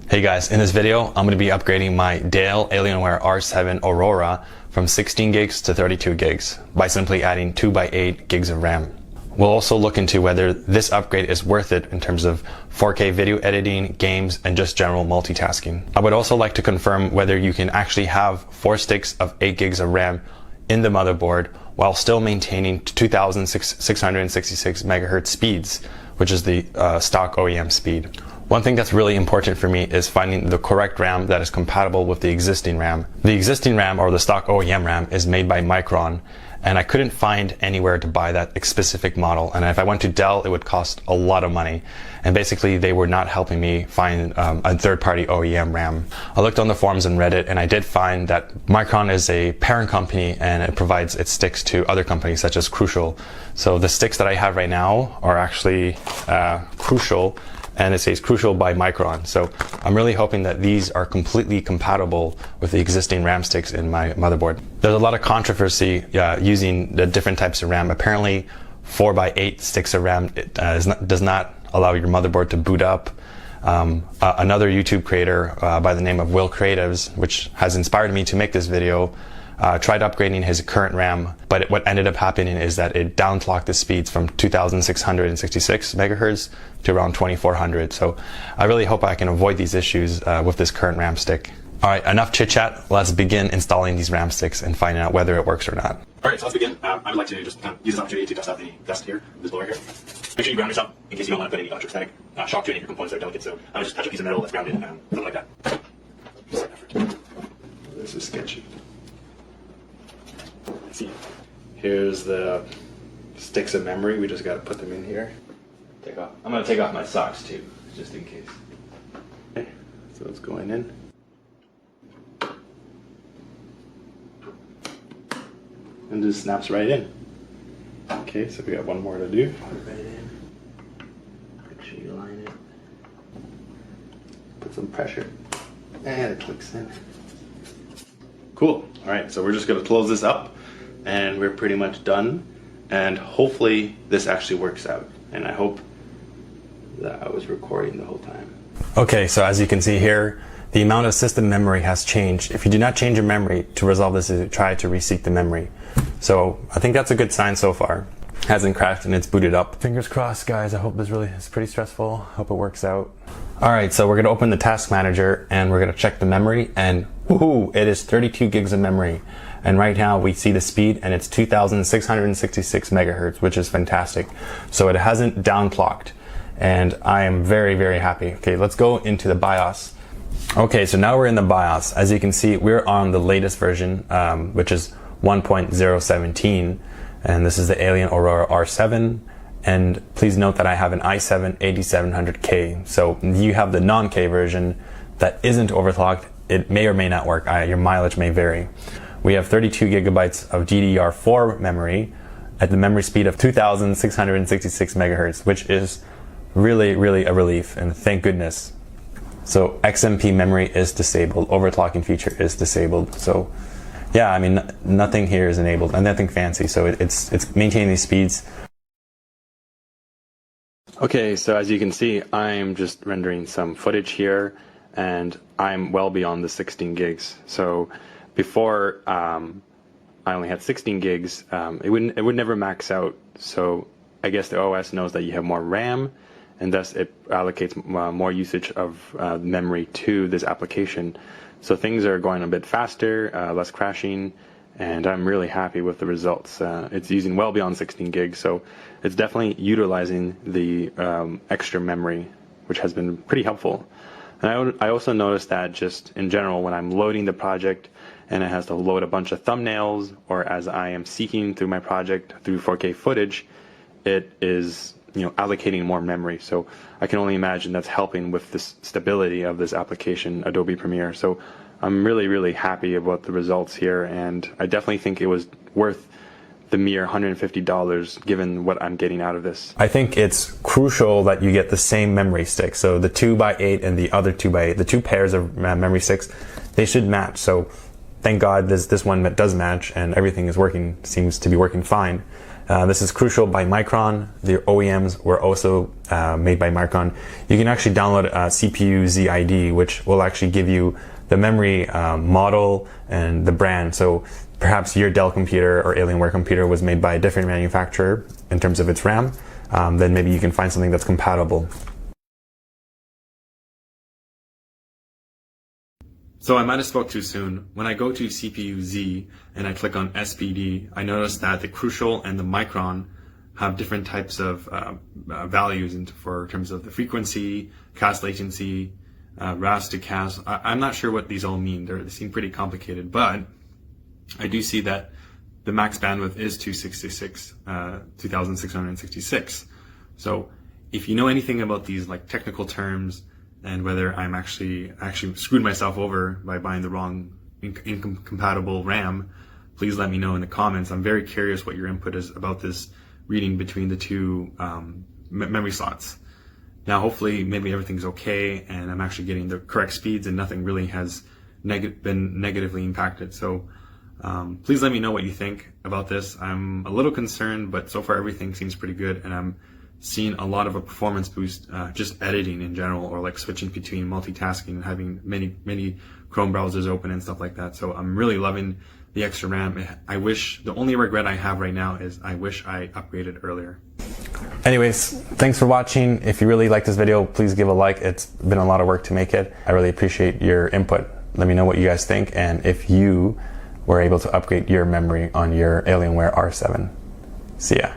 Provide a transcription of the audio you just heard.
Hey guys, in this video, I'm going to be upgrading my Dell Alienware R7 Aurora from 16 gigs to 32 gigs by simply adding 2x8 gigs of RAM. We'll also look into whether this upgrade is worth it in terms of 4K video editing, games, and just general multitasking. I would also like to confirm whether you can actually have 4 sticks of 8 gigs of RAM in the motherboard while still maintaining 2666 MHz speeds, which is the stock OEM speed. One thing that's really important for me is finding the correct RAM that is compatible with the existing RAM. The existing RAM, or the stock OEM RAM, is made by Micron, and I couldn't find anywhere to buy that specific model. And if I went to Dell, it would cost a lot of money. And basically, they were not helping me find a third-party OEM RAM. I looked on the forums and Reddit, and I did find that Micron is a parent company, and it provides its sticks to other companies such as Crucial. So the sticks that I have right now are actually Crucial, and it says Crucial by Micron. So I'm really hoping that these are completely compatible with the existing RAM sticks in my motherboard. There's a lot of controversy using the different types of RAM. Apparently 4x8 sticks of RAM does not allow your motherboard to boot up. Another YouTube creator by the name of Will Creatives, which has inspired me to make this video, tried upgrading his current RAM, but what ended up happening is that it downclocked the speeds from 2666 megahertz to around 2400. So I really hope I can avoid these issues with this current RAM stick. All right, enough chit chat. Let's begin installing these RAM sticks and finding out whether it works or not. All right, so let's begin. I would like to just use this opportunity to test out the vest here, this blower here. Make sure you ground yourself in case you don't want to put any electrostatic shock to any of your components that are delicate. So I'm just touch a piece of metal that's grounded, something like that. This is sketchy. Let's see. Here's the sticks of memory. We just got to put them in here. I'm going to take off my socks too, just in case. Okay, so it's going in. And just snaps right in. Okay, so we got one more to do. Put it right in. Make sure you line it. Put some pressure. And it clicks in. Cool. Alright, so we're just going to close this up. And we're pretty much done. And hopefully this actually works out. And I hope that I was recording the whole time. Okay, so as you can see here, the amount of system memory has changed. If you do not change your memory, to resolve this is try to reseat the memory. So I think that's a good sign so far. It hasn't crashed and it's booted up. Fingers crossed, guys. I hope this really is pretty stressful. Hope it works out. All right, so we're gonna open the task manager and we're gonna check the memory, and woohoo, it is 32 gigs of memory. And right now we see the speed and it's 2666 megahertz, which is fantastic. So it hasn't downclocked and I am very, very happy. Okay, let's go into the BIOS. Okay, so now we're in the BIOS. As you can see, we're on the latest version, which is 1.017, and this is the Alien Aurora R7. And please note that I have an i7 8700K. So you have the non-K version that isn't overclocked. It may or may not work. Your mileage may vary. We have 32 gigabytes of DDR4 memory at the memory speed of 2666 megahertz, which is really, really a relief, and thank goodness. So XMP memory is disabled, overclocking feature is disabled. So yeah, I mean, nothing here is enabled and nothing fancy. So it's maintaining these speeds. Okay, so as you can see, I'm just rendering some footage here and I'm well beyond the 16 gigs. So before I only had 16 gigs, it would never max out. So I guess the OS knows that you have more RAM, and thus it allocates more usage of memory to this application. So things are going a bit faster, less crashing, and I'm really happy with the results. It's using well beyond 16 gigs, so it's definitely utilizing the extra memory, which has been pretty helpful. And I also noticed that just in general, when I'm loading the project and it has to load a bunch of thumbnails, or as I am seeking through my project through 4K footage, it is allocating more memory. So I can only imagine that's helping with the stability of this application, Adobe Premiere. So I'm really, really happy about the results here, and I definitely think it was worth the mere $150 given what I'm getting out of this. I think it's crucial that you get the same memory stick. So the 2x8 and the other 2x8, the two pairs of memory sticks, they should match. So thank God this one that does match and everything is working, seems to be working fine. This is Crucial by Micron. The OEMs were also made by Micron. You can actually download CPU ZID, which will actually give you the memory model and the brand. So perhaps your Dell computer or Alienware computer was made by a different manufacturer in terms of its RAM. Then maybe you can find something that's compatible. So I might have spoke too soon. When I go to CPU Z and I click on SPD, I notice that the Crucial and the Micron have different types of values in terms of the frequency, cache latency, RAS to cache. I'm not sure what these all mean. They seem pretty complicated, but I do see that the max bandwidth is 2666. So if you know anything about these like technical terms, and whether I'm actually screwed myself over by buying the wrong incompatible RAM, please let me know in the comments. I'm very curious what your input is about this reading between the two memory slots. Now, hopefully, maybe everything's okay, and I'm actually getting the correct speeds, and nothing really has been negatively impacted. So please let me know what you think about this. I'm a little concerned, but so far everything seems pretty good, and I'm seen a lot of a performance boost just editing in general, or like switching between multitasking and having many Chrome browsers open and stuff like that. So I'm really loving the extra RAM. The only regret I have right now is I wish I upgraded earlier. Anyways, thanks for watching. If you really like this video, please give a like. It's been a lot of work to make it. I really appreciate your input. Let me know what you guys think, and if you were able to upgrade your memory on your Alienware R7. See ya.